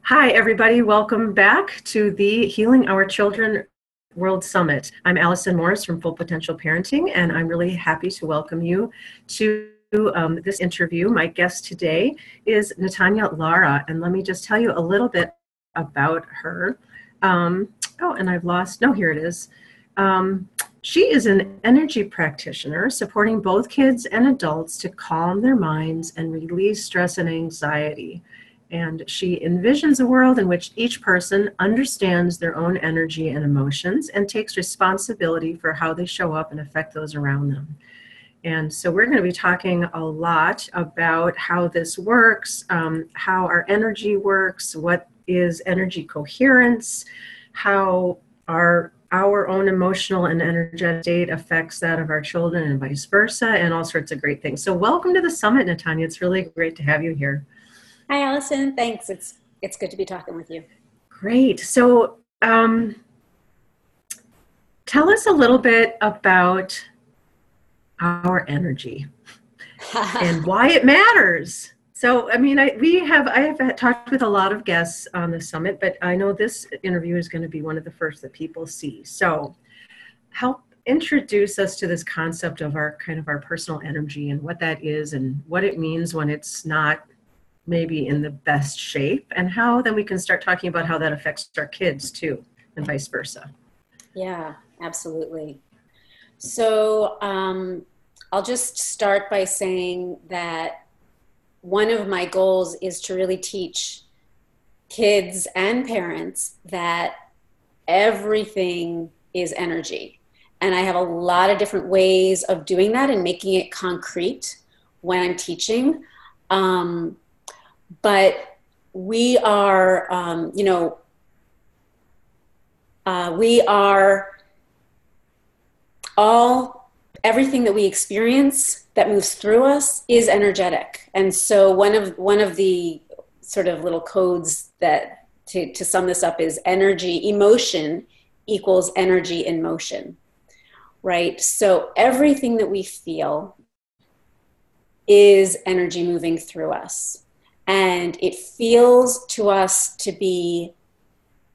Hi, everybody. Welcome back to the Healing Our Children World Summit. I'm Alison Morris from Full Potential Parenting, and I'm really happy to welcome you to this interview. My guest today is Natanya Lara, and let me just tell you a little bit about her. And I've lost, no, here it is. She is an energy practitioner supporting both kids and adults to calm their minds and release stress and anxiety. And she envisions a world in which each person understands their own energy and emotions and takes responsibility for how they show up and affect those around them. And so we're going to be talking a lot about how this works, how our energy works, what is energy coherence, how our own emotional and energetic state affects that of our children and vice versa, and all sorts of great things. So welcome to the summit, Natanya. It's really great to have you here. Hi, Allison. Thanks. It's good to be talking with you. Great. So tell us a little bit about our energy and why it matters. So, I mean, I have talked with a lot of guests on the summit, but I know this interview is going to be one of the first that people see. So help introduce us to this concept of our personal energy and what that is and what it means when it's not maybe in the best shape, and how then we can start talking about how that affects our kids too, and vice versa. Yeah, absolutely. So I'll just start by saying that one of my goals is to really teach kids and parents that everything is energy. And I have a lot of different ways of doing that and making it concrete when I'm teaching. But we are, we are everything that we experience that moves through us is energetic. And so one of the sort of little codes that to sum this up is emotion equals energy in motion, right? So everything that we feel is energy moving through us. And it feels to us to be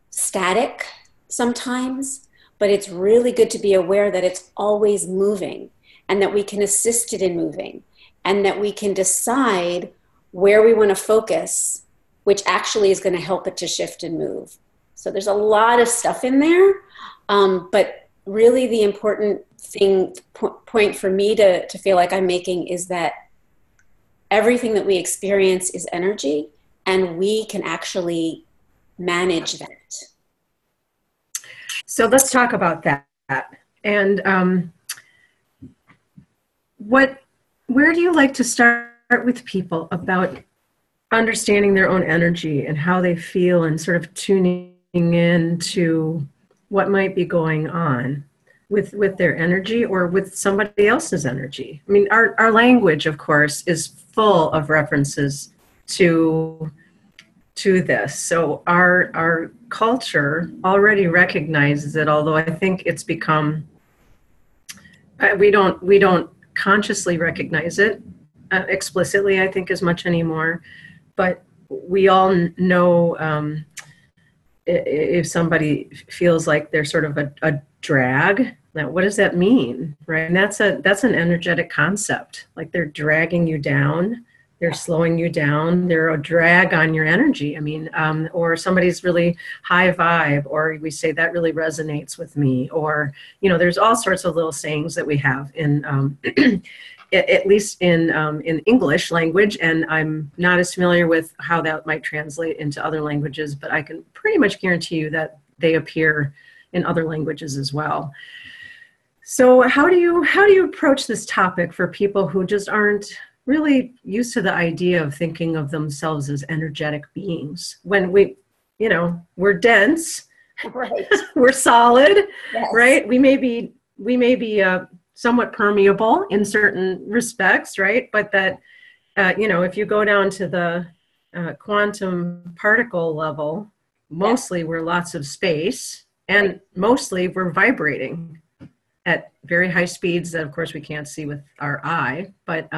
static sometimes, but it's really good to be aware that it's always moving and that we can assist it in moving and that we can decide where we want to focus, which actually is going to help it to shift and move. So there's a lot of stuff in there, but really the important point for me to feel like I'm making is that everything that we experience is energy, and we can actually manage that. So let's talk about that. And where do you like to start with people about understanding their own energy and how they feel and sort of tuning in to what might be going on with their energy or with somebody else's energy? I mean, our language, of course, is full of references to this. So our culture already recognizes it, although I think it's become, we don't consciously recognize it explicitly, I think, as much anymore. But we all know if somebody feels like they're sort of a drag. Now, what does that mean, right? And that's an energetic concept. Like they're dragging you down, they're slowing you down, they're a drag on your energy. I mean, or somebody's really high vibe, or we say that really resonates with me, or there's all sorts of little sayings that we have in, at least in English language, and I'm not as familiar with how that might translate into other languages, but I can pretty much guarantee you that they appear in other languages as well. So how do you approach this topic for people who just aren't really used to the idea of thinking of themselves as energetic beings when we're dense, right? We're solid, Yes. Right? We may be somewhat permeable in certain respects, right? But that if you go down to the quantum particle level, mostly we're lots of space, and mostly we're vibrating at very high speeds that, of course, we can't see with our eye, but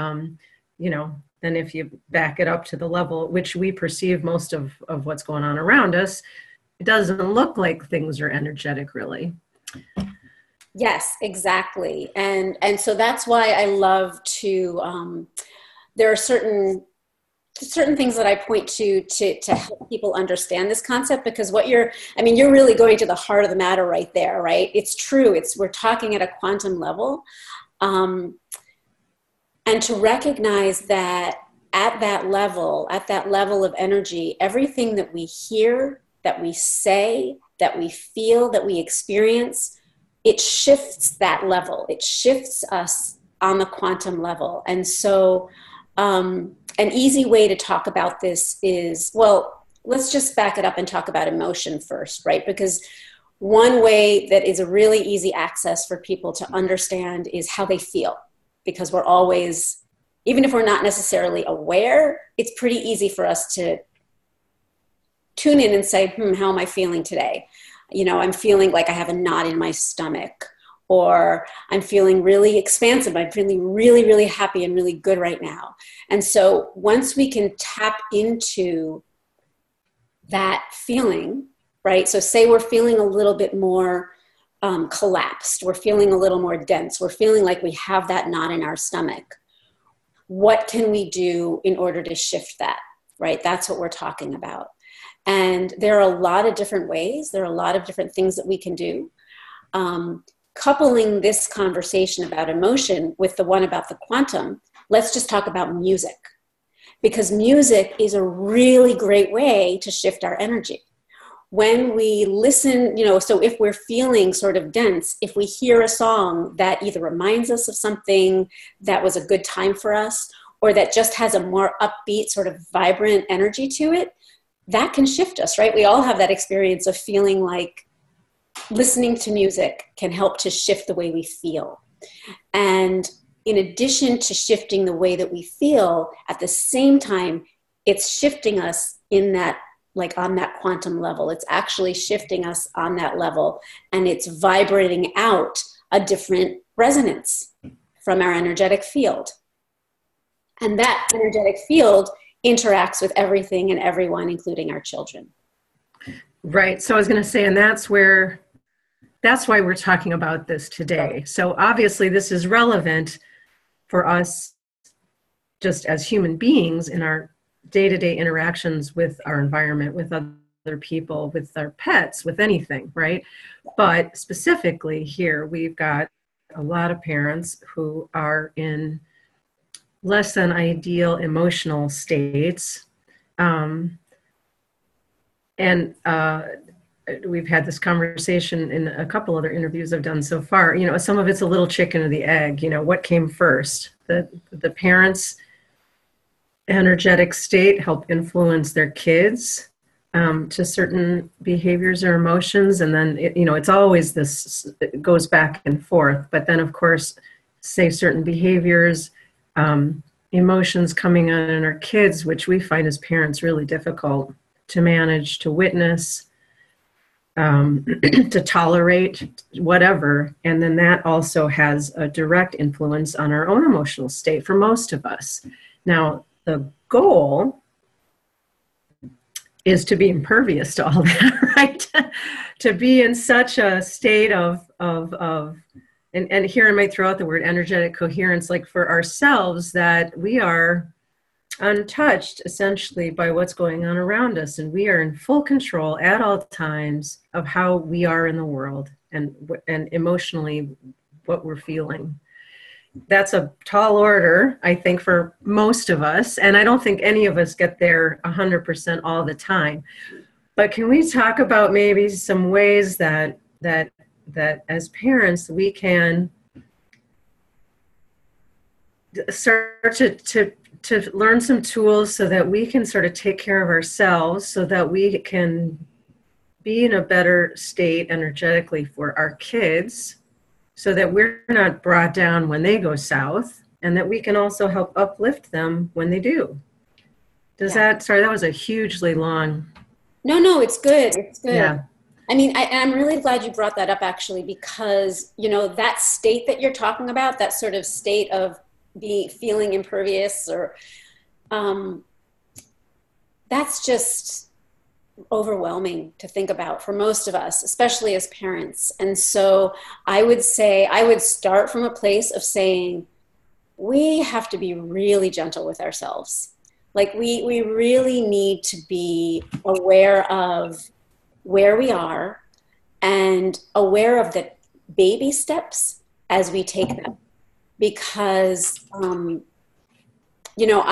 then if you back it up to the level at which we perceive most of what's going on around us, it doesn't look like things are energetic, really. Yes, exactly. And so that's why I love to, there are certain things that I point to help people understand this concept, because you're really going to the heart of the matter right there, right? It's true. We're talking at a quantum level. And to recognize that at that level of energy, everything that we hear, that we say, that we feel, that we experience, it shifts that level. It shifts us on the quantum level. And so an easy way to talk about this is, well, let's just back it up and talk about emotion first, right? Because one way that is a really easy access for people to understand is how they feel. Because we're always, even if we're not necessarily aware, it's pretty easy for us to tune in and say, how am I feeling today? I'm feeling like I have a knot in my stomach, or I'm feeling really expansive. I'm feeling really, really happy and really good right now. And so once we can tap into that feeling, right? So say we're feeling a little bit more collapsed. We're feeling a little more dense. We're feeling like we have that knot in our stomach. What can we do in order to shift that, right? That's what we're talking about. And there are a lot of different ways. There are a lot of different things that we can do. Coupling this conversation about emotion with the one about the quantum, let's just talk about music. Because music is a really great way to shift our energy. When we listen, so if we're feeling sort of dense, if we hear a song that either reminds us of something that was a good time for us, or that just has a more upbeat, sort of vibrant energy to it, that can shift us, right? We all have that experience of feeling like listening to music can help to shift the way we feel. And in addition to shifting the way that we feel, at the same time, it's shifting us in that, like on that quantum level. It's actually shifting us on that level, and it's vibrating out a different resonance from our energetic field. And that energetic field interacts with everything and everyone, including our children. Right. So I was going to say, and that's why we're talking about this today. So obviously this is relevant for us just as human beings in our day-to-day interactions with our environment, with other people, with our pets, with anything, right? But specifically here, we've got a lot of parents who are in less than ideal emotional states. We've had this conversation in a couple other interviews I've done so far. Some of it's a little chicken or the egg. What came first? The parents' energetic state help influence their kids to certain behaviors or emotions, and then it's always this. It goes back and forth. But then, of course, say certain behaviors, emotions coming on in our kids, which we find as parents really difficult to manage, to witness, to tolerate, whatever. And then that also has a direct influence on our own emotional state for most of us. Now, the goal is to be impervious to all that, right? To be in such a state of and here I might throw out the word energetic coherence, like for ourselves, that we are untouched essentially by what's going on around us, and we are in full control at all times of how we are in the world and emotionally what we're feeling. That's a tall order, I think, for most of us, and I don't think any of us get there 100% all the time. But can we talk about maybe some ways that as parents we can start to learn some tools so that we can sort of take care of ourselves, so that we can be in a better state energetically for our kids, so that we're not brought down when they go south, and that we can also help uplift them when they do. Sorry, that was a hugely long. No, it's good. It's good. Yeah. I mean, I'm really glad you brought that up, actually, because, that state that you're talking about, that sort of state of feeling impervious, or um, that's just overwhelming to think about for most of us, especially as parents. And so I would say, I would start from a place of saying, we have to be really gentle with ourselves. Like we really need to be aware of where we are and aware of the baby steps as we take them. Because,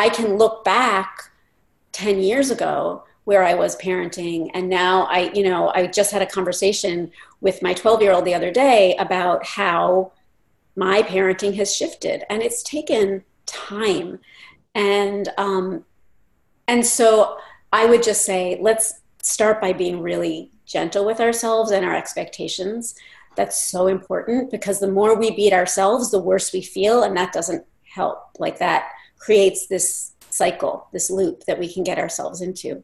I can look back 10 years ago where I was parenting. And now I just had a conversation with my 12-year-old the other day about how my parenting has shifted, and it's taken time. And so I would just say, let's start by being really gentle with ourselves and our expectations. That's so important, because the more we beat ourselves, the worse we feel. And that doesn't help. Like, that creates this cycle, this loop that we can get ourselves into.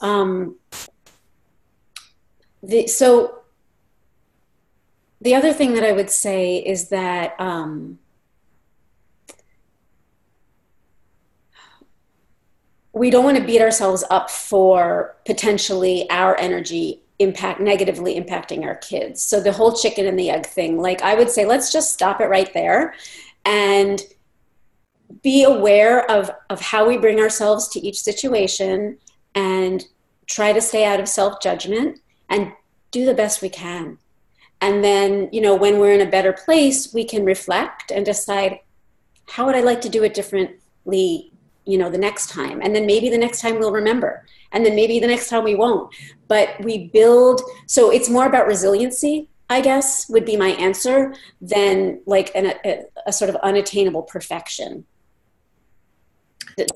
So the other thing that I would say is that we don't want to beat ourselves up for potentially our energy negatively impacting our kids. So the whole chicken and the egg thing, like, I would say, let's just stop it right there and be aware of how we bring ourselves to each situation, and try to stay out of self-judgment and do the best we can. And then, when we're in a better place, we can reflect and decide, how would I like to do it differently, the next time? And then maybe the next time we'll remember. And then maybe the next time we won't. But we build, so it's more about resiliency, I guess, would be my answer, than like a sort of unattainable perfection.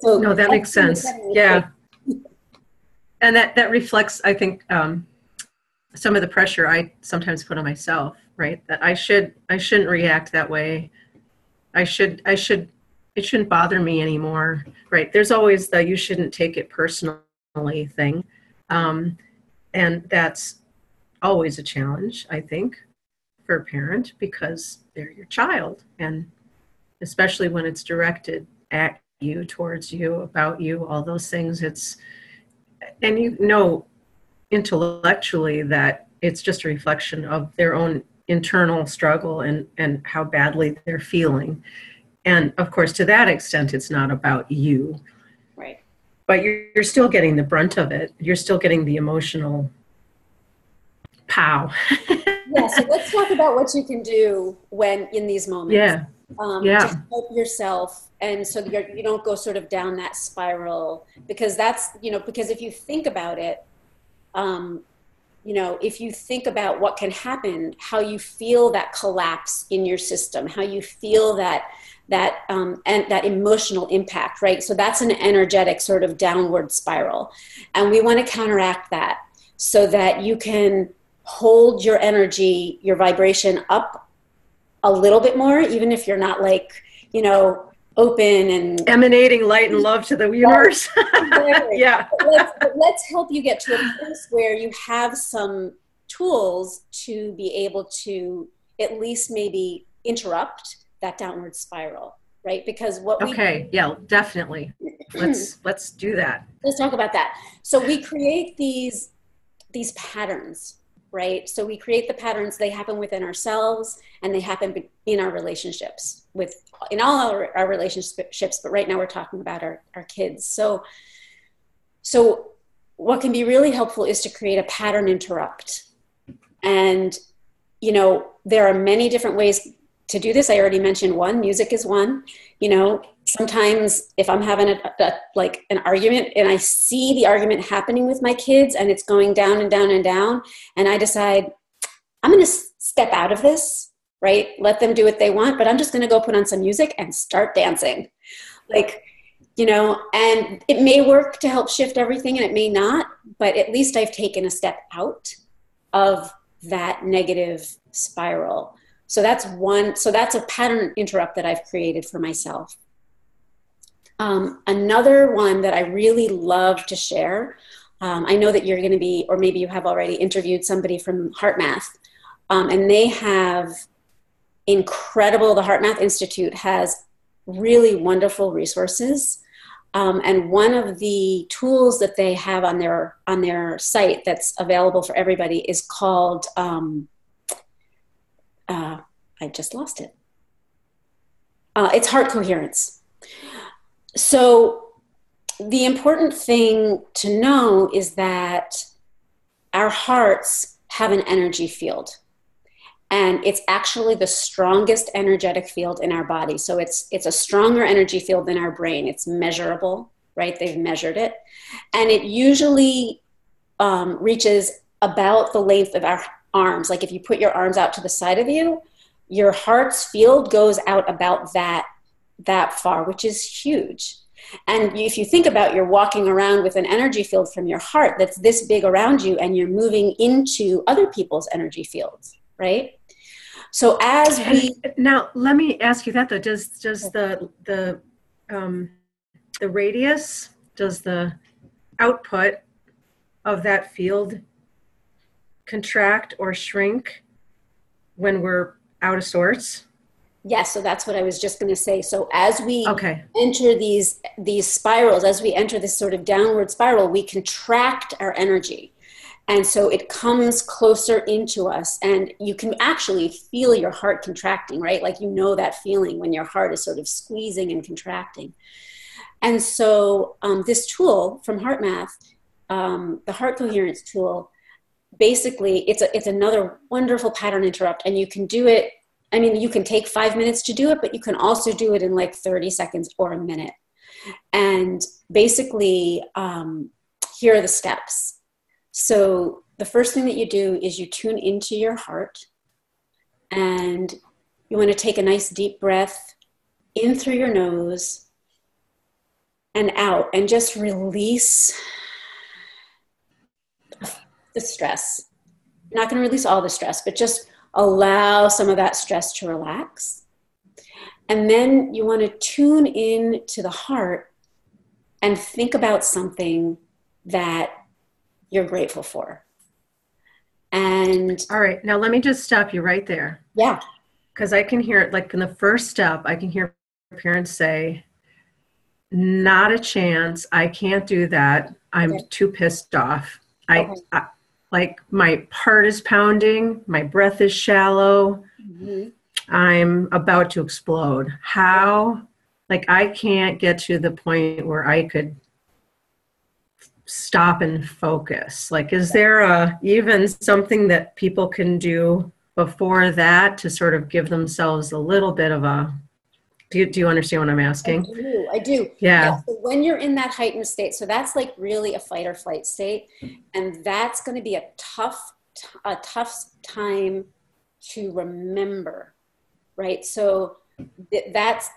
So no, that makes sense. Yeah. And that reflects, I think, some of the pressure I sometimes put on myself, right? That I shouldn't react that way. It shouldn't bother me anymore, right? There's always the you shouldn't take it personally thing. And that's always a challenge, I think, for a parent, because they're your child. And especially when it's directed at you, towards you, about you, all those things, and intellectually that it's just a reflection of their own internal struggle and how badly they're feeling. And of course, to that extent, it's not about you. Right. But you're still getting the brunt of it. You're still getting the emotional pow. Yeah, so let's talk about what you can do when in these moments. Yeah. To help yourself, and so you don't go sort of down that spiral, because that's, because if you think about it, if you think about what can happen, how you feel that collapse in your system, how you feel that and that emotional impact, right? So that's an energetic sort of downward spiral. And we want to counteract that so that you can hold your energy, your vibration up a little bit more, even if you're not like, open and emanating light and love to the universe. Exactly. Yeah. Let's help you get to a place where you have some tools to be able to at least maybe interrupt that downward spiral, right? Because yeah, definitely. Let's do that. Let's talk about that. So we create these patterns, right? So we create the patterns, they happen within ourselves, and they happen in our relationships, in all our relationships, but right now we're talking about our kids. So what can be really helpful is to create a pattern interrupt. And, there are many different ways to do this. I already mentioned one. Music is one. Sometimes if I'm having an argument and I see the argument happening with my kids and it's going down and down and down, and I decide I'm going to step out of this, right? Let them do what they want, but I'm just going to go put on some music and start dancing. And it may work to help shift everything and it may not, but at least I've taken a step out of that negative spiral. So that's a pattern interrupt that I've created for myself. Another one that I really love to share, I know that you're going to be, or maybe you have already interviewed somebody from HeartMath, and they have the HeartMath Institute has really wonderful resources And one of the tools that they have on their site that's available for everybody is called, I just lost it. It's heart coherence. So the important thing to know is that our hearts have an energy field. And it's actually the strongest energetic field in our body. So it's a stronger energy field than our brain. It's measurable, right? They've measured it. And it usually reaches about the length of our arms. Like if you put your arms out to the side of you, your heart's field goes out about that far, which is huge. And if you think about, you're walking around with an energy field from your heart that's this big around you, and you're moving into other people's energy fields, right? So as we now, let me ask you that though. Does the radius, does the output of that field contract or shrink when we're out of sorts? Yes, so that's what I was just going to say. So as we enter these spirals, as we enter this sort of downward spiral, we contract our energy. And so it comes closer into us, and you can actually feel your heart contracting, right? Like, you know that feeling when your heart is sort of squeezing and contracting. And so this tool from HeartMath, the heart coherence tool, basically it's another wonderful pattern interrupt, and you can do it. I mean, you can take 5 minutes to do it, but you can also do it in like 30 seconds or a minute. And basically, here are the steps. So the first thing that you do is you tune into your heart, and you want to take a nice deep breath in through your nose and out, and just release the stress. You're not going to release all the stress, but just allow some of that stress to relax. And then you want to tune in to the heart and think about something that you're grateful for. And all right, now let me just stop you right there. Yeah. Because I can hear it, like in the first step, I can hear parents say, not a chance, I can't do that. I'm too pissed off. I like, my heart is pounding, my breath is shallow, I'm about to explode. How? Like, I can't get to the point where I could stop and focus. Like, is there even something that people can do before that to sort of give themselves a little bit of a, do you understand what I'm asking? I do. Yeah. So when you're in that heightened state, so that's like really a fight or flight state. And that's going to be a tough time to remember, right? So that's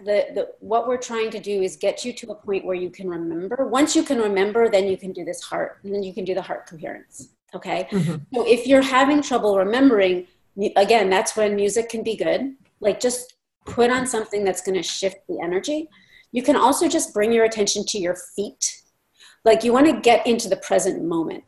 what we're trying to do, is get you to a point where you can remember. Once you can remember, then you can do this heart, and then you can do the heart coherence. Okay. So if you're having trouble remembering, again, that's when music can be good. Like, just put on something that's going to shift the energy. You can also just bring your attention to your feet. Like, you want to get into the present moment.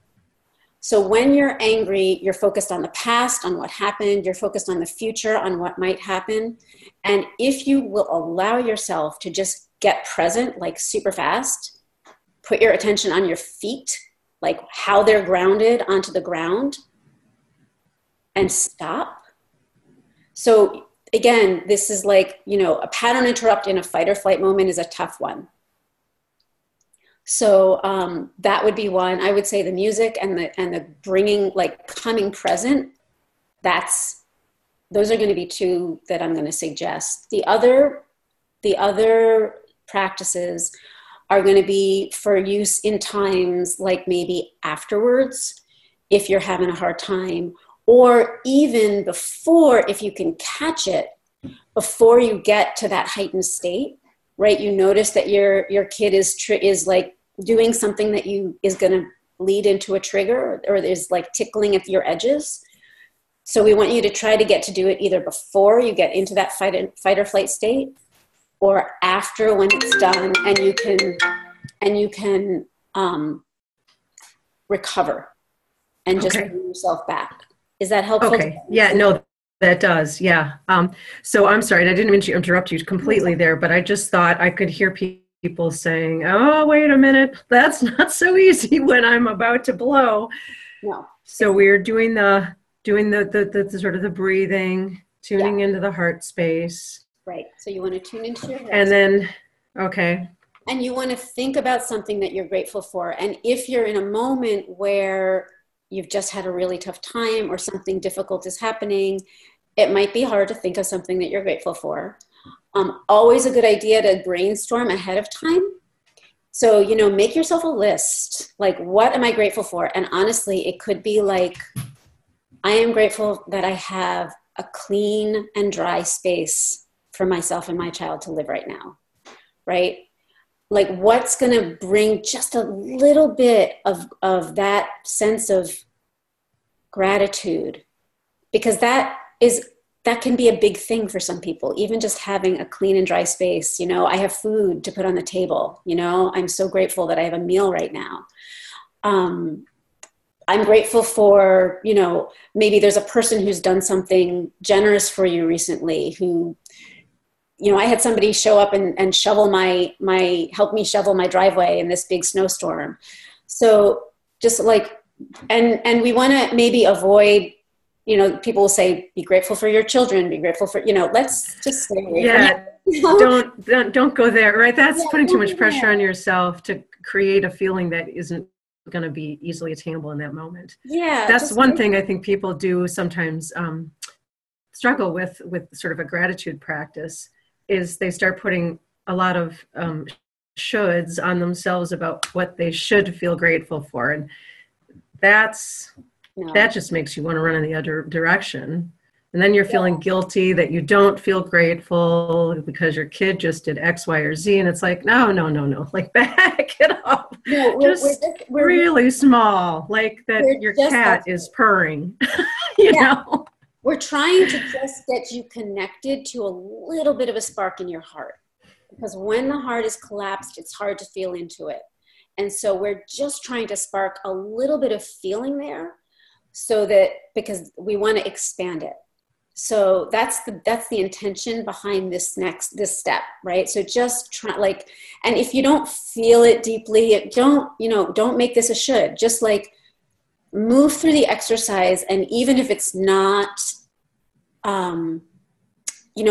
So when you're angry, you're focused on the past, on what happened. You're focused on the future, on what might happen. And if you will allow yourself to just get present, like super fast, put your attention on your feet, like how they're grounded onto the ground, and stop. So again, this is like, you know, a pattern interrupt in a fight or flight moment is a tough one. So that would be one. I would say the music and the bringing, like, coming present, those are going to be two that I'm going to suggest. The other practices are going to be for use in times like maybe afterwards, if you're having a hard time, or even before, if you can catch it before you get to that heightened state, right? You notice that your kid is like doing something that is going to lead into a trigger, or is like tickling at your edges. So we want you to try to get to do it either before you get into that fight or flight state, or after, when it's done, and you can recover and just bring yourself back. Is that helpful? Okay. Yeah, no, that does. Yeah. So I'm sorry, I didn't mean to interrupt you completely there, but I just thought I could hear people people saying, oh, wait a minute, that's not so easy when I'm about to blow. No. So we're doing the sort of the breathing, tuning into the heart space. Right. So you want to tune into your heart. And then, okay. And you want to think about something that you're grateful for. And if you're in a moment where you've just had a really tough time or something difficult is happening, it might be hard to think of something that you're grateful for. Always a good idea to brainstorm ahead of time. So, you know, make yourself a list. Like, what am I grateful for? And honestly, it could be like, I am grateful that I have a clean and dry space for myself and my child to live right now, right? Like, what's going to bring just a little bit of that sense of gratitude? Because that can be a big thing for some people, even just having a clean and dry space. You know, I have food to put on the table. You know, I'm so grateful that I have a meal right now. I'm grateful for, you know, maybe there's a person who's done something generous for you recently who, you know, I had somebody show up and shovel help me shovel my driveway in this big snowstorm. So just like, and we want to maybe avoid, you know, people will say, be grateful for your children, be grateful for, you know, let's just stay away from it. Don't go there, right? That's putting too much pressure on yourself to create a feeling that isn't going to be easily attainable in that moment. Yeah. That's one thing I think people do sometimes struggle with sort of a gratitude practice, is they start putting a lot of shoulds on themselves about what they should feel grateful for. And that just makes you want to run in the other direction. And then you're feeling guilty that you don't feel grateful because your kid just did X, Y, or Z. And it's like, no. Like, back it up. No, we're really small. Like that your cat is purring, you know? We're trying to just get you connected to a little bit of a spark in your heart. Because when the heart is collapsed, it's hard to feel into it. And so we're just trying to spark a little bit of feeling there, so that, because we want to expand it. So that's the intention behind this step, right? So just try, like, and if you don't feel it deeply, don't make this a should. Just like move through the exercise, and even if it's not,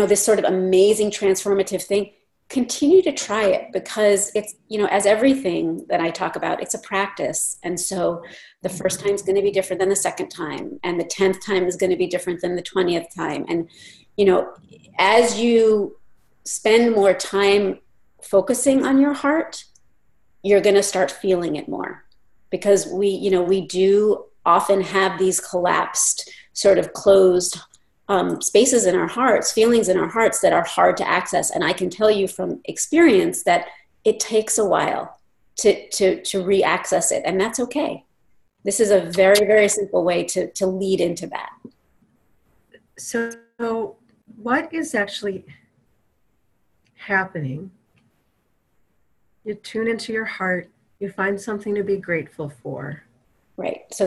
this sort of amazing transformative thing, continue to try it, because it's, as everything that I talk about, it's a practice. And so the first time is going to be different than the second time, and the 10th time is going to be different than the 20th time. And, as you spend more time focusing on your heart, you're going to start feeling it more, because we do often have these collapsed, sort of closed spaces in our hearts, feelings in our hearts that are hard to access. And I can tell you from experience that it takes a while to re-access it. And that's okay. This is a very, very simple way to lead into that. So what is actually happening? You tune into your heart, you find something to be grateful for. Right. So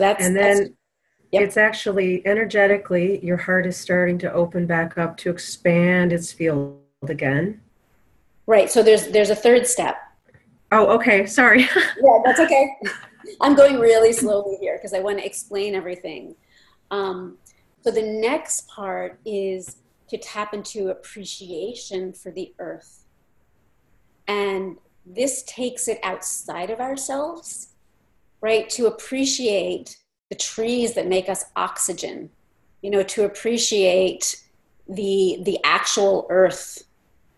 Yep. It's actually energetically, your heart is starting to open back up to expand its field again. Right. So there's a third step. Oh, okay. Sorry. Yeah, that's okay. I'm going really slowly here because I want to explain everything. So the next part is to tap into appreciation for the earth. And this takes it outside of ourselves, right? To appreciate the trees that make us oxygen, to appreciate the actual earth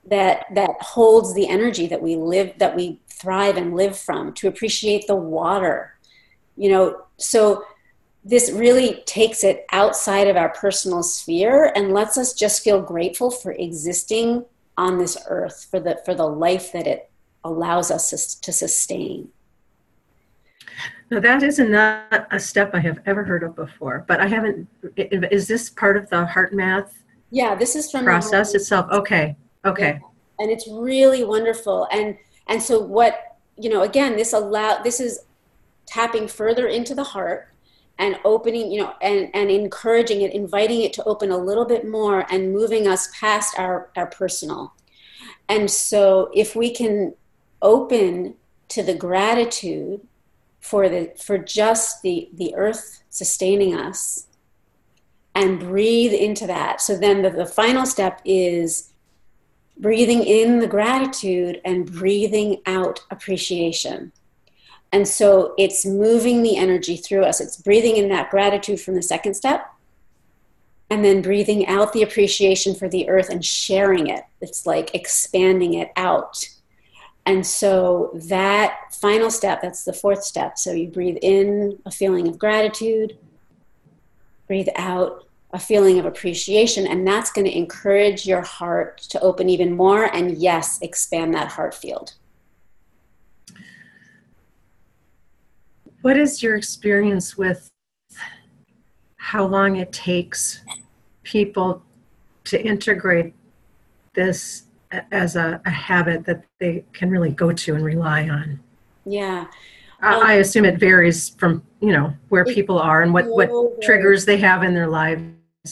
that holds the energy that we thrive and live from, to appreciate the water, so this really takes it outside of our personal sphere and lets us just feel grateful for existing on this earth, for the life that it allows us to sustain. Now, that is not a step I have ever heard of before, but I haven't. Is this part of the heart math? Yeah, this is from process itself. Okay. Yeah. And it's really wonderful. And so what, again, this is tapping further into the heart and opening, and encouraging it, inviting it to open a little bit more and moving us past our personal. And so if we can open to the gratitude for just the earth sustaining us, and breathe into that. So then the final step is breathing in the gratitude and breathing out appreciation. And so it's moving the energy through us. It's breathing in that gratitude from the second step, and then breathing out the appreciation for the earth and sharing it. It's like expanding it out. And so that final step, that's the fourth step. So you breathe in a feeling of gratitude, breathe out a feeling of appreciation, and that's going to encourage your heart to open even more, and yes, expand that heart field. What is your experience with how long it takes people to integrate this as a habit that they can really go to and rely on? Yeah. I assume it varies from, where people are and what triggers they have in their lives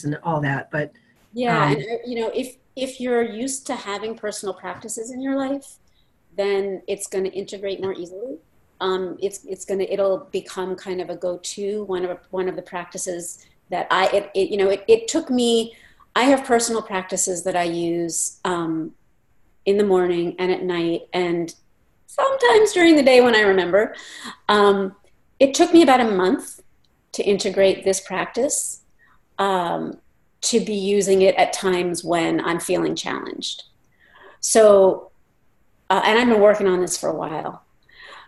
and all that. But yeah, and if you're used to having personal practices in your life, then it's going to integrate more easily. It'll become kind of a go-to, one of the practices that it took me. I have personal practices that I use in the morning and at night, and sometimes during the day when I remember. It took me about a month to integrate this practice, to be using it at times when I'm feeling challenged. So, and I've been working on this for a while.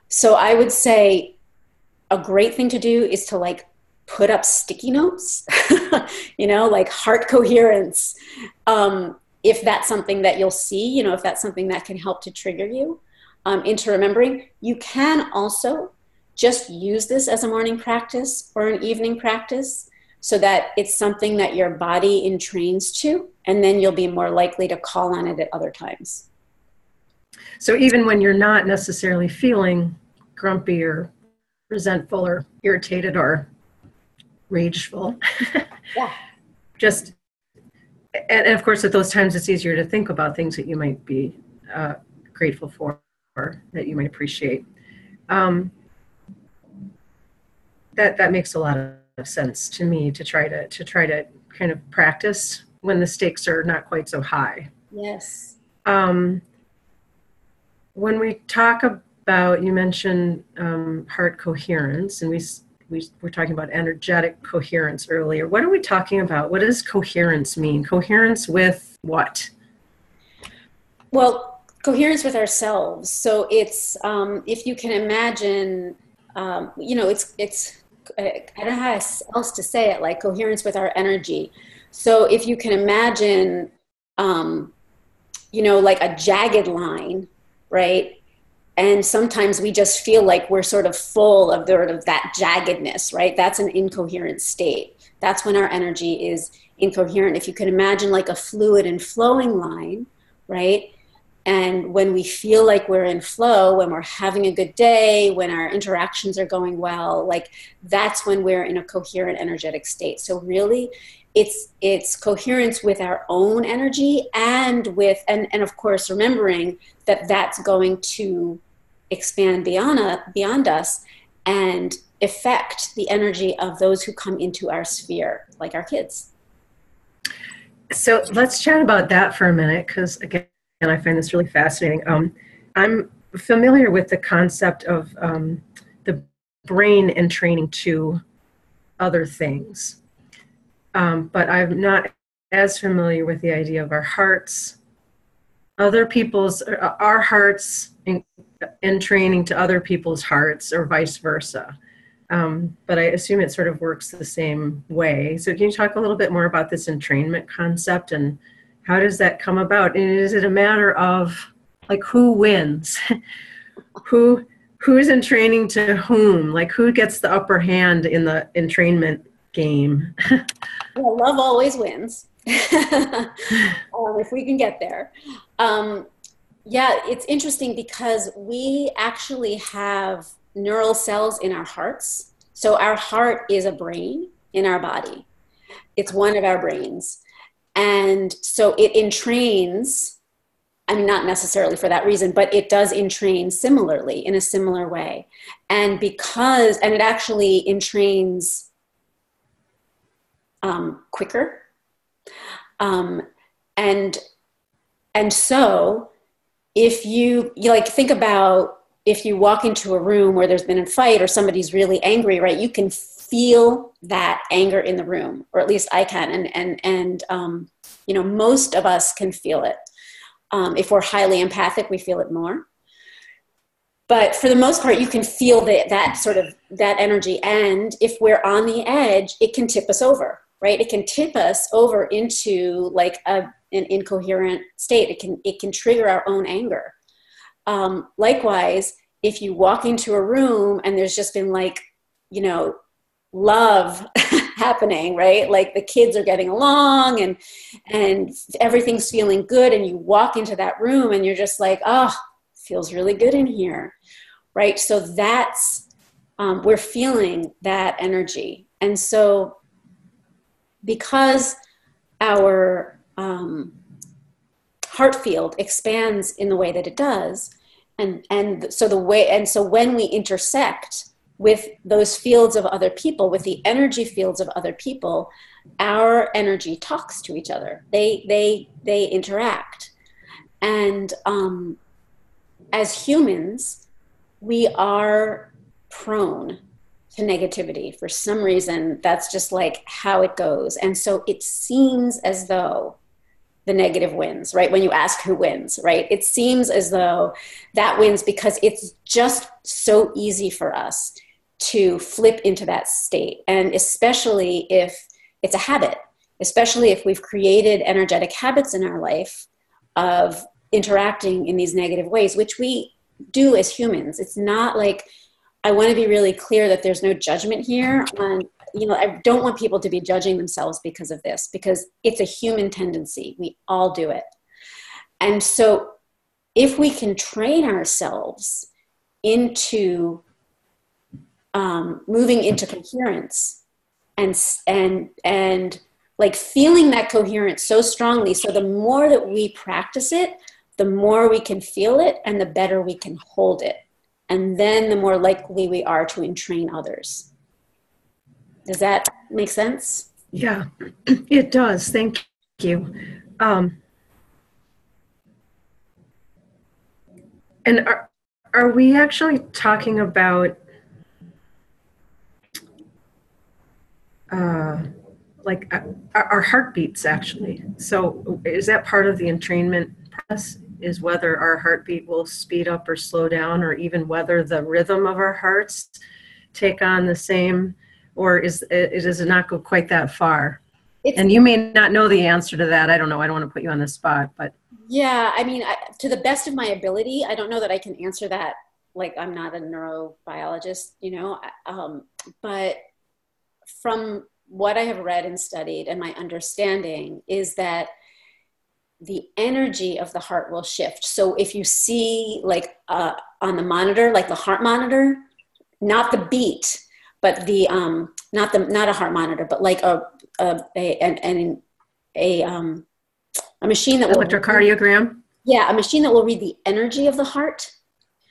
So I would say a great thing to do is to put up sticky notes, like heart coherence. If that's something that you'll see, if that's something that can help to trigger you into remembering. You can also just use this as a morning practice or an evening practice so that it's something that your body entrains to, and then you'll be more likely to call on it at other times. So even when you're not necessarily feeling grumpy or resentful or irritated or rageful, yeah. And of course at those times it's easier to think about things that you might be grateful for, that you might appreciate. That makes a lot of sense to me, to try to kind of practice when the stakes are not quite so high. Yes. When we talk about, you mentioned heart coherence, and we're talking about energetic coherence earlier. What are we talking about? What does coherence mean? Coherence with what? Well, coherence with ourselves. So it's, if you can imagine, it's I don't know how else to say it, like coherence with our energy. So if you can imagine, like a jagged line, right? And sometimes we just feel like we're sort of full of that jaggedness, right? That's an incoherent state. That's when our energy is incoherent. If you can imagine like a fluid and flowing line, right? And when we feel like we're in flow, when we're having a good day, when our interactions are going well, that's when we're in a coherent energetic state. So really, it's coherence with our own energy and of course remembering that that's going to expand beyond us and affect the energy of those who come into our sphere, like our kids. So let's chat about that for a minute, because again, I find this really fascinating. I'm familiar with the concept of the brain entraining to other things. But I'm not as familiar with the idea of our hearts, our hearts in training to other people's hearts, or vice versa. But I assume it sort of works the same way. So can you talk a little bit more about this entrainment concept, and how does that come about? And is it a matter of who wins? Who's entraining to whom? Who gets the upper hand in the entrainment game? Well, love always wins. If we can get there. Yeah, it's interesting because we actually have neural cells in our hearts. So our heart is a brain in our body. It's one of our brains. And so it entrains I mean, not necessarily for that reason, but it does entrain similarly in a similar way. And it actually entrains quicker. And so if you like, think about if you walk into a room where there's been a fight or somebody's really angry, right? You can feel that anger in the room, or at least I can. And you know, most of us can feel it. If we're highly empathic, we feel it more. But for the most part, you can feel that energy. And if we're on the edge, it can tip us over, right? It can tip us over into like an incoherent state. It can trigger our own anger. Likewise, if you walk into a room and there's just been like, you know, love happening, right? Like the kids are getting along and everything's feeling good, and you walk into that room and you're just like, oh, feels really good in here, right? So that's, we're feeling that energy. And so because our heart field expands in the way that it does, so when we intersect with those fields of other people, with the energy fields of other people, our energy talks to each other. They interact. And as humans, we are prone to negativity. For some reason, that's just like how it goes. And so it seems as though the negative wins, right? When you ask who wins, right? It seems as though that wins because it's just so easy for us to flip into that state. And especially if it's a habit, especially if we've created energetic habits in our life of interacting in these negative ways, which we do as humans. It's not like, I want to be really clear that there's no judgment here on, you know, I don't want people to be judging themselves because of this, because it's a human tendency. We all do it. And so if we can train ourselves into moving into coherence and like feeling that coherence so strongly, so the more that we practice it, the more we can feel it and the better we can hold it. And then the more likely we are to entrain others. Does that make sense? Yeah, it does. Thank you. And are we actually talking about like our heartbeats actually? So is that part of the entrainment process, is whether our heartbeat will speed up or slow down, or even whether the rhythm of our hearts take on the same, or does it not go quite that far? And you may not know the answer to that. I don't know. I don't want to put you on the spot, but. Yeah, I mean, to the best of my ability, I don't know that I can answer that. Like, I'm not a neurobiologist, you know, but from what I have read and studied and my understanding is that the energy of the heart will shift. So if you see like on the monitor, like the heart monitor, not the beat, but the not a heart monitor, but like a machine that will electrocardiogram. Yeah, a machine that will read the energy of the heart.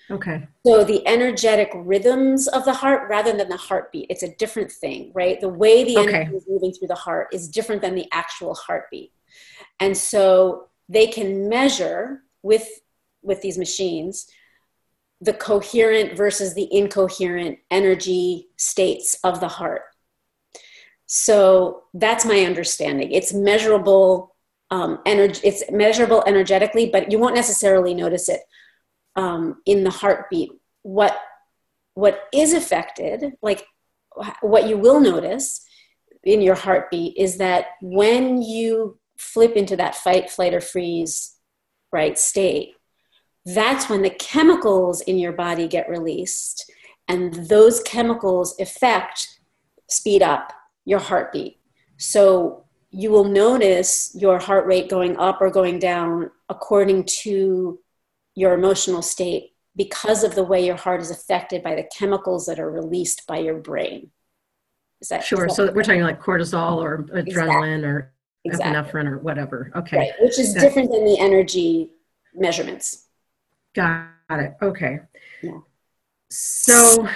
Okay. So the energetic rhythms of the heart rather than the heartbeat. It's a different thing, right? The way the energy is moving through the heart is different than the actual heartbeat. And so they can measure with these machines the coherent versus the incoherent energy states of the heart. So that's my understanding. It's measurable it's measurable energetically, but you won't necessarily notice it in the heartbeat. What is affected, like what you will notice in your heartbeat, is that when you flip into that fight, flight, or freeze, right, state, that's when the chemicals in your body get released, and those chemicals speed up your heartbeat. So you will notice your heart rate going up or going down according to your emotional state because of the way your heart is affected by the chemicals that are released by your brain. Sure. So we're talking like cortisol or adrenaline or epinephrine or whatever. Okay. Right. Which is different than the energy measurements. Got it. Okay. Yeah. So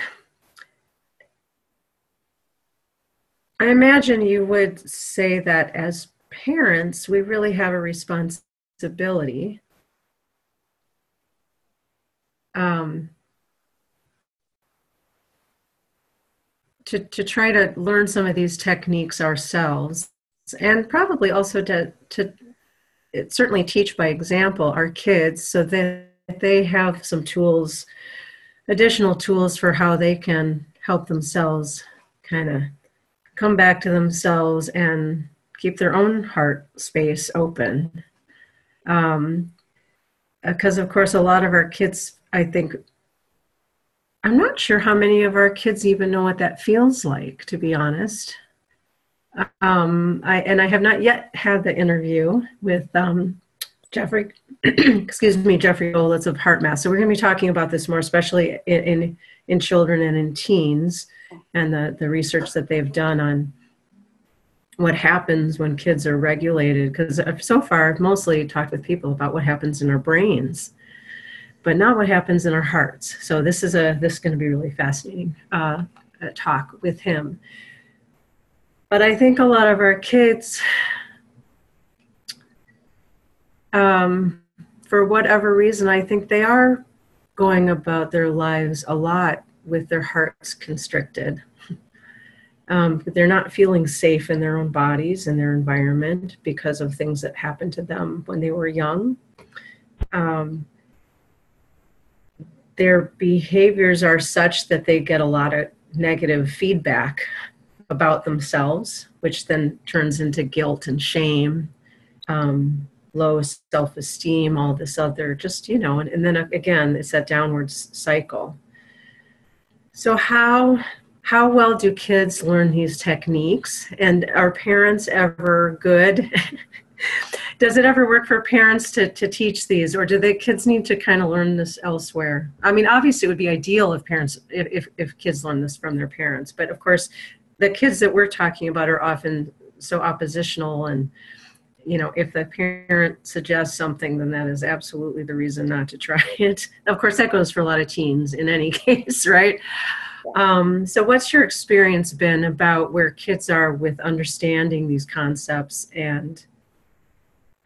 I imagine you would say that as parents, we really have a responsibility to try to learn some of these techniques ourselves, and probably also to certainly teach by example our kids so that they have some tools, additional tools for how they can help themselves kind of come back to themselves and keep their own heart space open. Because of course, a lot of our kids, I think, I'm not sure how many of our kids even know what that feels like, to be honest. I have not yet had the interview with Jeffrey, excuse me, Jeffrey Golitz of HeartMath. So we're going to be talking about this more, especially in children and in teens, and the research that they've done on what happens when kids are regulated. Because so far, I've mostly talked with people about what happens in our brains, but not what happens in our hearts. So this is going to be really fascinating talk with him. But I think a lot of our kids, for whatever reason, I think they are going about their lives a lot with their hearts constricted. They're not feeling safe in their own bodies and their environment because of things that happened to them when they were young. Their behaviors are such that they get a lot of negative feedback about themselves, which then turns into guilt and shame, low self-esteem, all this other, just, and then again, it's that downward cycle. So how well do kids learn these techniques? And are parents ever good? Does it ever work for parents to teach these, or do the kids need to kind of learn this elsewhere? I mean, obviously it would be ideal if parents, if kids learn this from their parents, but of course the kids that we're talking about are often so oppositional, and if the parent suggests something, then that is absolutely the reason not to try it. Of course, that goes for a lot of teens in any case, right? So what's your experience been about where kids are with understanding these concepts and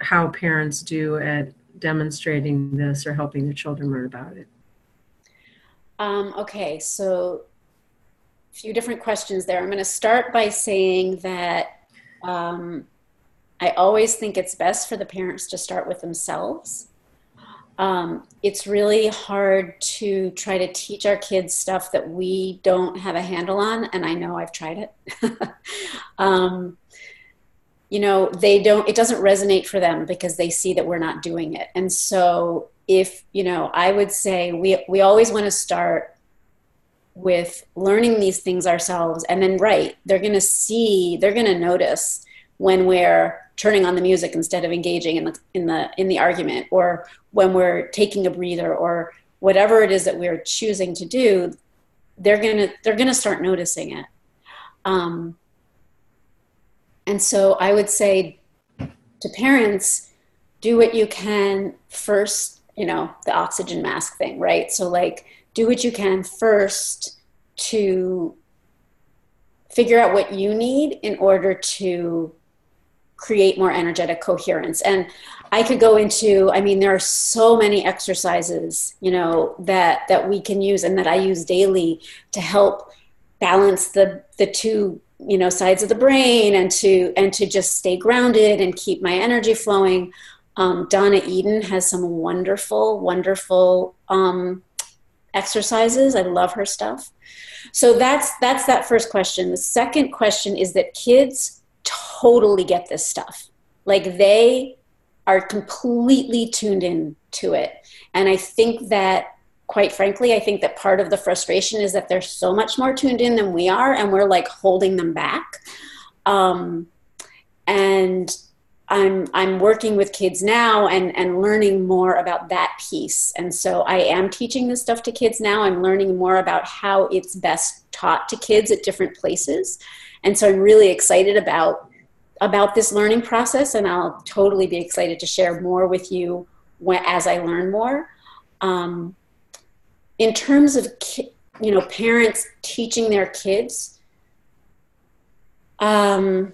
how parents do at demonstrating this or helping their children learn about it? Okay, so a few different questions there. I'm going to start by saying that I always think it's best for the parents to start with themselves. It's really hard to try to teach our kids stuff that we don't have a handle on, and I know I've tried it. It doesn't resonate for them because they see that we're not doing it. And so I would say we always want to start with learning these things ourselves, and then they're going to notice when we're turning on the music instead of engaging in the argument, or when we're taking a breather, or whatever it is that we're choosing to do. They're gonna start noticing it. And so I would say to parents, do what you can first, the oxygen mask thing, right? So do what you can first to figure out what you need in order to create more energetic coherence. And I could go into, there are so many exercises, that we can use and that I use daily to help balance the two, sides of the brain, and to just stay grounded and keep my energy flowing. Donna Eden has some wonderful, wonderful exercises. I love her stuff. So that's that first question. The second question is that kids totally get this stuff. They are completely tuned in to it. And I think that, quite frankly, part of the frustration is that they're so much more tuned in than we are, and we're holding them back. And I'm working with kids now and learning more about that piece. And so I am teaching this stuff to kids now. I'm learning more about how it's best taught to kids at different places. And so I'm really excited about this learning process, and I'll totally be excited to share more with you as I learn more. In terms of, parents teaching their kids, or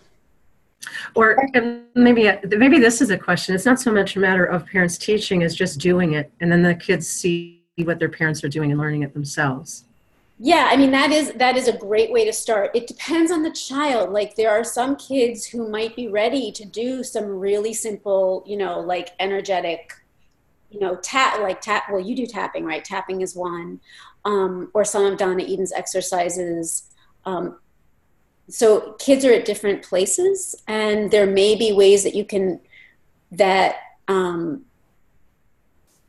maybe this is a question. It's not so much a matter of parents teaching as just doing it, and then the kids see what their parents are doing and learning it themselves. Yeah, I mean, that is a great way to start. It depends on the child. Like, there are some kids who might be ready to do some really simple, like energetic, well, you do tapping, right? Tapping is one. Or some of Donna Eden's exercises. So kids are at different places, and there may be ways that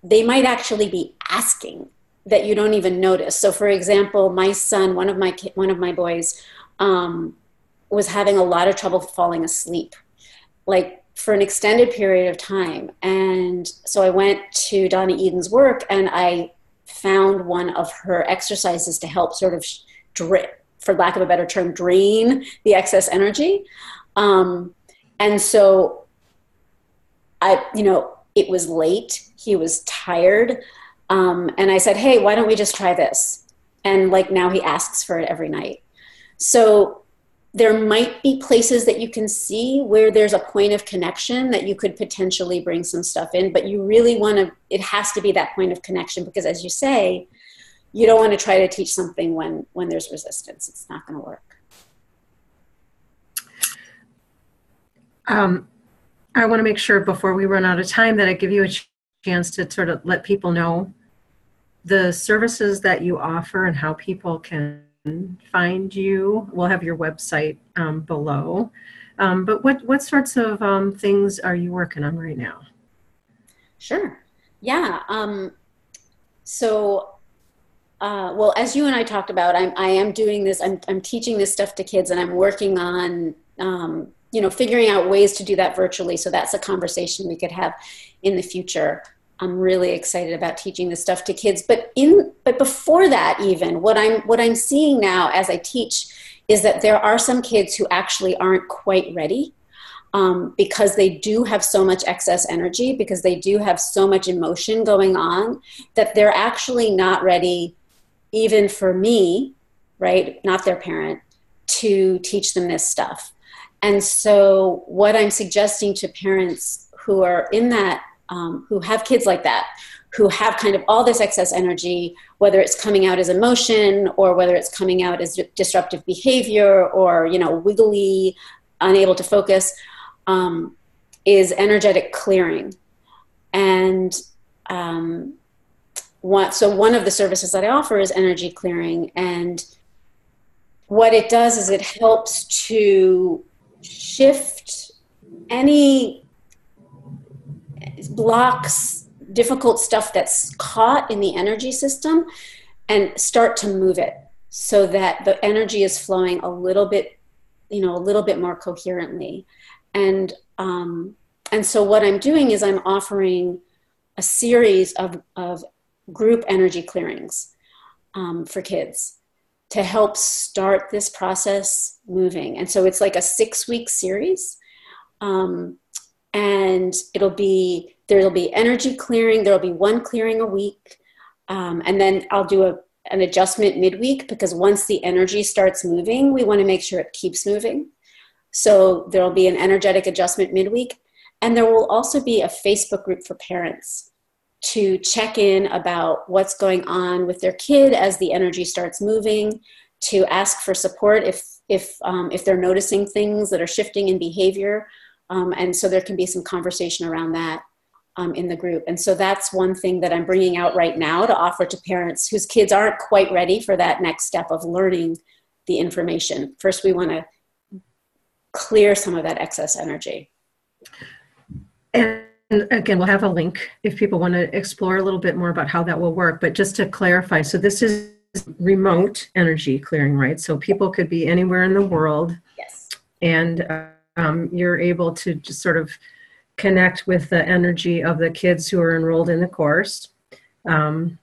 they might actually be asking that you don't even notice. So for example, my son, one of my boys, was having a lot of trouble falling asleep, like for an extended period of time. And so I went to Donna Eden's work, and I found one of her exercises to help sort of for lack of a better term, drain the excess energy. And so it was late, he was tired. And I said, hey, why don't we just try this? And like now he asks for it every night. So there might be places that you can see where there's a point of connection that you could potentially bring some stuff in, but you really it has to be that point of connection, because as you say, you don't want to try to teach something when there's resistance. It's not going to work. I want to make sure before we run out of time that I give you a chance to sort of let people know the services that you offer and how people can find you. We'll have your website below. But what sorts of things are you working on right now? Sure. Yeah. Well, as you and I talked about, I am doing this. I'm teaching this stuff to kids, and I'm working on figuring out ways to do that virtually. So that's a conversation we could have in the future. I'm really excited about teaching this stuff to kids. But before that, even what I'm seeing now as I teach is that there are some kids who actually aren't quite ready, because they do have so much excess energy, because they do have so much emotion going on, that they're actually not ready, even for me, right, not their parent, to teach them this stuff. And so what I'm suggesting to parents who are in that, who have kids like that, who have kind of all this excess energy, whether it's coming out as emotion or whether it's coming out as disruptive behavior or, wiggly, unable to focus, is energetic clearing. And one of the services that I offer is energy clearing. And what it does is it helps to shift any blocks, difficult stuff that's caught in the energy system, and start to move it so that the energy is flowing a little bit more coherently. And so what I'm doing is I'm offering a series of group energy clearings for kids to help start this process moving. And so it's like a 6-week series. And there'll be energy clearing. There'll be one clearing a week. And then I'll do an adjustment midweek, because once the energy starts moving, we want to make sure it keeps moving. So there'll be an energetic adjustment midweek. And there will also be a Facebook group for parents to check in about what's going on with their kid as the energy starts moving, to ask for support if they're noticing things that are shifting in behavior. And so there can be some conversation around that in the group. And so that's one thing that I'm bringing out right now to offer to parents whose kids aren't quite ready for that next step of learning the information. First, we want to clear some of that excess energy. And again, we'll have a link if people want to explore a little bit more about how that will work. But just to clarify, so this is remote energy clearing, right? So people could be anywhere in the world. Yes. And you're able to just sort of connect with the energy of the kids who are enrolled in the course, and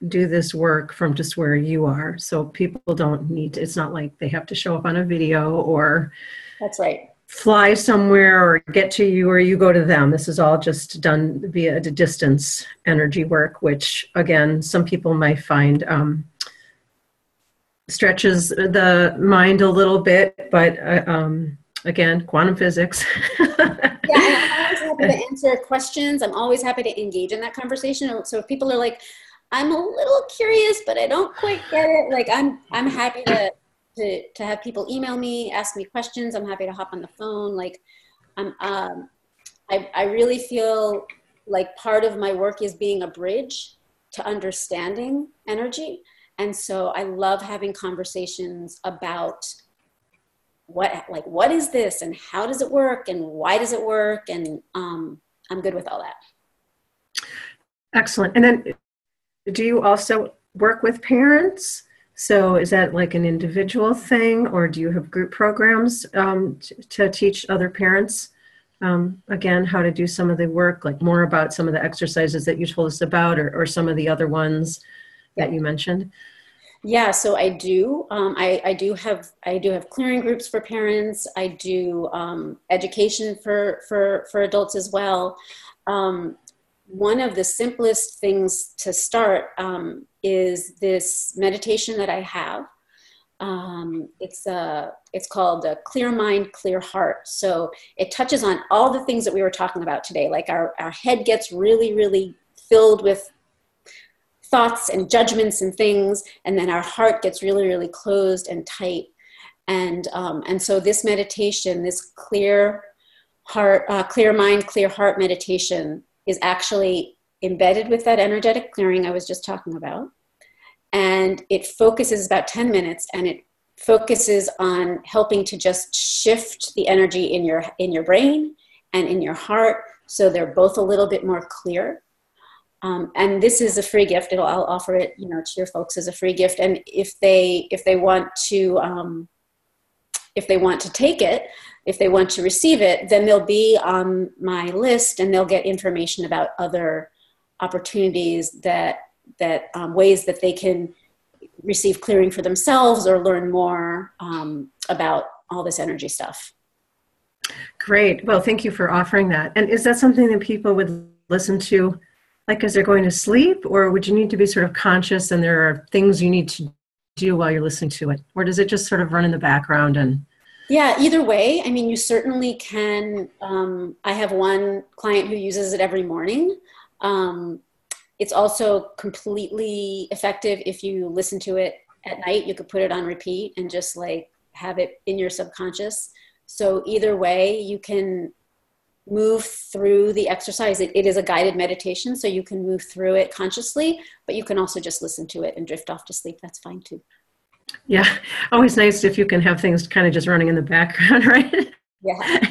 do this work from just where you are. So people don't need to, it's not like they have to show up on a video or that's right, fly somewhere or get to you or you go to them. This is all just done via the distance energy work, which again, some people might find stretches the mind a little bit, but again, quantum physics. Yeah, and I'm always happy to answer questions. I'm always happy to engage in that conversation. So if people are like, I'm a little curious, but I don't quite get it, like I'm happy to have people email me, ask me questions. I'm happy to hop on the phone. Like I really feel like part of my work is being a bridge to understanding energy. And so I love having conversations about what is this and how does it work and why does it work? And I'm good with all that. Excellent. And then do you also work with parents? So is that like an individual thing, or do you have group programs to teach other parents, again, how to do some of the work, like more about some of the exercises that you told us about, or some of the other ones that you mentioned? Yeah, so I do. I do have clearing groups for parents. I do education for adults as well. One of the simplest things to start is this meditation that I have. It's called Clear Mind, Clear Heart. So it touches on all the things that we were talking about today. Like our head gets really, really filled with thoughts and judgments and things, and then our heart gets really, really closed and tight. And so this meditation, this clear mind, clear heart meditation, is actually embedded with that energetic clearing I was just talking about. And it focuses about 10 minutes, and it focuses on helping to just shift the energy in your brain and in your heart, so they're both a little bit more clear. And this is a free gift. I'll offer it, to your folks as a free gift. And if they want to take it, if they want to receive it, then they'll be on my list, and they'll get information about other opportunities that ways that they can receive clearing for themselves or learn more about all this energy stuff. Great. Well, thank you for offering that. And is that something that people would listen to, like as they're going to sleep, or would you need to be sort of conscious and there are things you need to do while you're listening to it? Or does it just sort of run in the background? And yeah, either way. I mean, you certainly can. I have one client who uses it every morning. It's also completely effective if you listen to it at night. You could put it on repeat and just like have it in your subconscious. So either way, you can move through the exercise. It is a guided meditation, so you can move through it consciously, but you can also just listen to it and drift off to sleep. That's fine too. Yeah, always nice if you can have things kind of just running in the background, right? Yeah.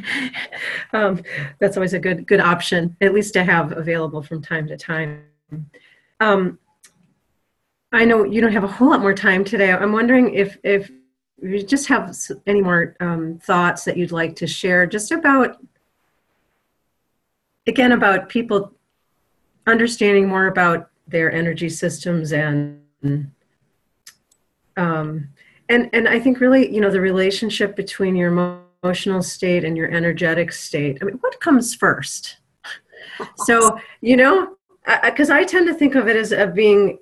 That's always a good option, at least to have available from time to time. I know you don't have a whole lot more time today. I'm wondering if you just have any more thoughts that you'd like to share, just about, again, about people understanding more about their energy systems and I think really, the relationship between your emotional state and your energetic state. I mean, what comes first? So, because I tend to think of it as being,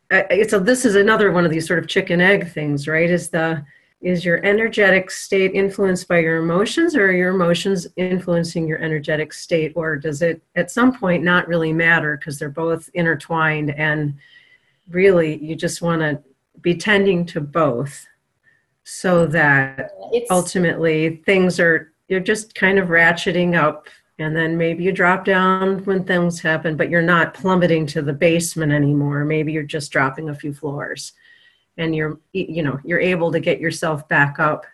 this is another one of these sort of chicken egg things, right? Is your energetic state influenced by your emotions, or are your emotions influencing your energetic state? Or does it at some point not really matter because they're both intertwined, and really you just want to be tending to both so that ultimately you're just kind of ratcheting up, and then maybe you drop down when things happen, but you're not plummeting to the basement anymore. Maybe you're just dropping a few floors, and you're able to get yourself back up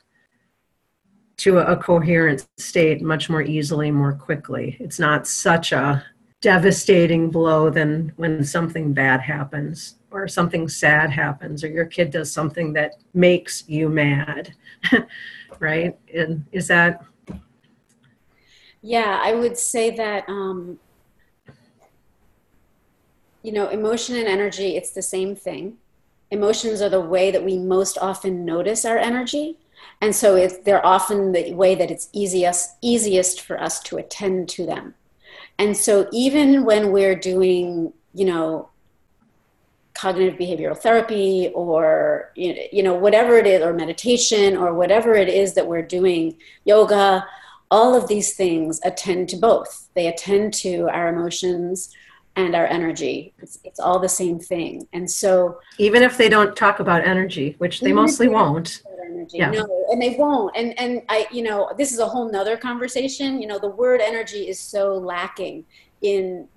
to a coherent state much more easily, more quickly. It's not such a devastating blow than when something bad happens, or something sad happens, or your kid does something that makes you mad, right? And is that? Yeah, I would say that, emotion and energy, it's the same thing. Emotions are the way that we most often notice our energy. And so they're often the way that it's easiest for us to attend to them. And so even when we're doing, cognitive behavioral therapy or, whatever it is, or meditation or whatever it is that we're doing, yoga, all of these things attend to both. They attend to our emotions and our energy. It's all the same thing. And so even if they don't talk about energy, which they mostly won't. Yeah. No, and they won't. And I, this is a whole nother conversation. The word energy is so lacking in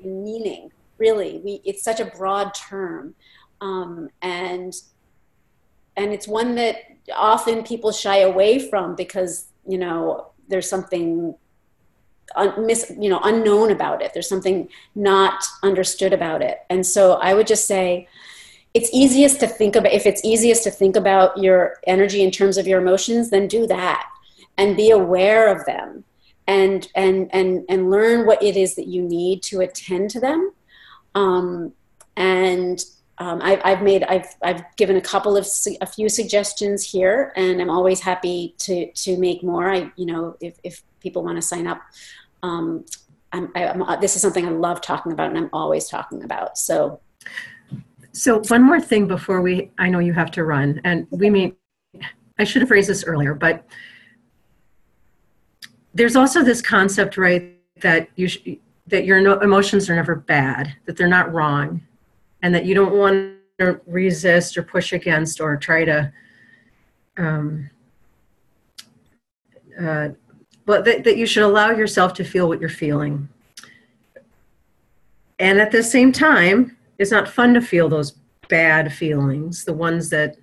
meaning. Really, it's such a broad term, and it's one that often people shy away from because there's something unknown about it. There's something not understood about it, and so I would just say it's easiest to think about. If it's easiest to think about your energy in terms of your emotions, then do that and be aware of them, and learn what it is that you need to attend to them. I've given a few suggestions here, and I'm always happy to make more. If people want to sign up, this is something I love talking about, and I'm always talking about. So one more thing before I know you have to run, and I should have phrased this earlier, but there's also this concept, right, that that your emotions are never bad, that they're not wrong, and that you don't want to resist or push against or try to, but that you should allow yourself to feel what you're feeling. And at the same time, it's not fun to feel those bad feelings, the ones that,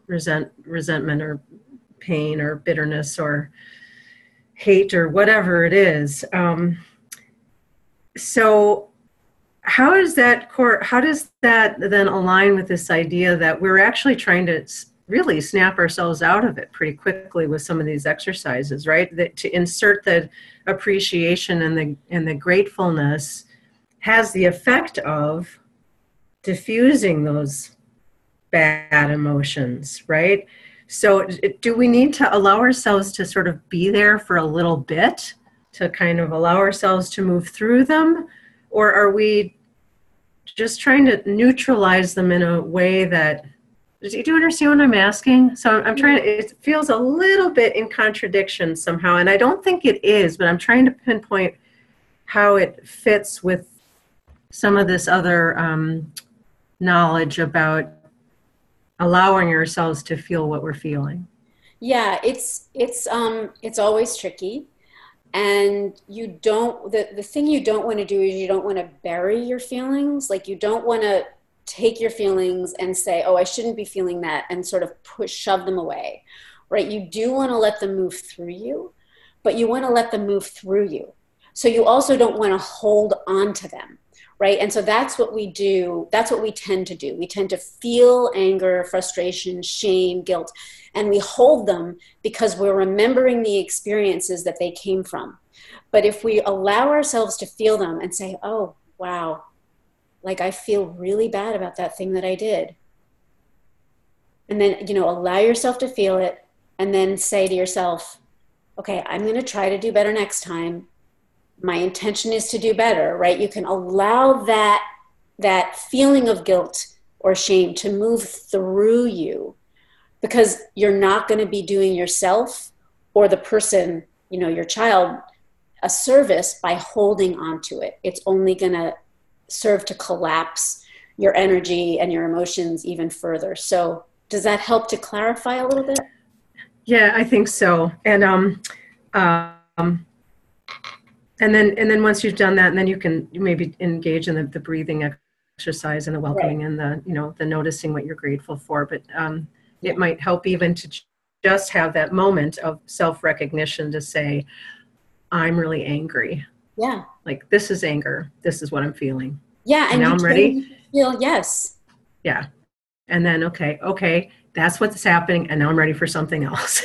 resentment or pain or bitterness or hate or whatever it is. So how does that then align with this idea that we're actually trying to really snap ourselves out of it pretty quickly with some of these exercises, right? That to insert the appreciation and the gratefulness has the effect of diffusing those bad emotions, right? So do we need to allow ourselves to sort of be there for a little bit to kind of allow ourselves to move through them? Or are we just trying to neutralize them in a way that, do you understand what I'm asking? So I'm trying to, it feels a little bit in contradiction somehow, and I don't think it is, but I'm trying to pinpoint how it fits with some of this other knowledge about allowing ourselves to feel what we're feeling. Yeah, it's always tricky. And the thing you don't want to do is you don't want to bury your feelings. Like you don't want to take your feelings and say, oh, I shouldn't be feeling that, and sort of shove them away, right? You do want to let them move through you, but you want to let them move through you. So you also don't want to hold on to them, right? And so that's what we do. That's what we tend to do. We tend to feel anger, frustration, shame, guilt, and we hold them because we're remembering the experiences that they came from. But if we allow ourselves to feel them and say, oh, wow, like I feel really bad about that thing that I did. And then, allow yourself to feel it and then say to yourself, okay, I'm going to try to do better next time. My intention is to do better, right? You can allow that feeling of guilt or shame to move through you, because you're not going to be doing yourself or the person, your child, a service by holding on to it. It's only going to serve to collapse your energy and your emotions even further. So does that help to clarify a little bit? Yeah, I think so. And then once you've done that, and then you can maybe engage in the breathing exercise and the welcoming, right, and the noticing what you're grateful for. But it might help even to just have that moment of self-recognition to say, I'm really angry. Yeah. Like, this is anger. This is what I'm feeling. Yeah. And now I'm ready. Yes. Yeah. And then, okay, that's what's happening. And now I'm ready for something else.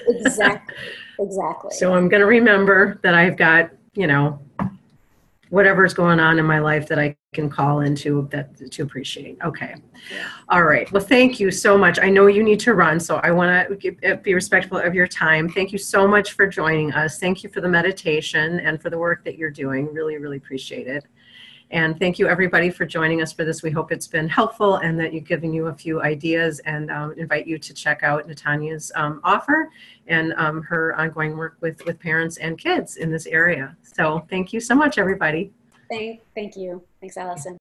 Exactly. So I'm going to remember that I've got, whatever's going on in my life that I can call into that to appreciate. Okay. All right. Well, thank you so much. I know you need to run, so I want to be respectful of your time. Thank you so much for joining us. Thank you for the meditation and for the work that you're doing. Really, really appreciate it. And thank you, everybody, for joining us for this. We hope it's been helpful and that you've given you a few ideas, and invite you to check out Natanya's offer and her ongoing work with parents and kids in this area. So thank you so much, everybody. Thank you. Thanks, Allison.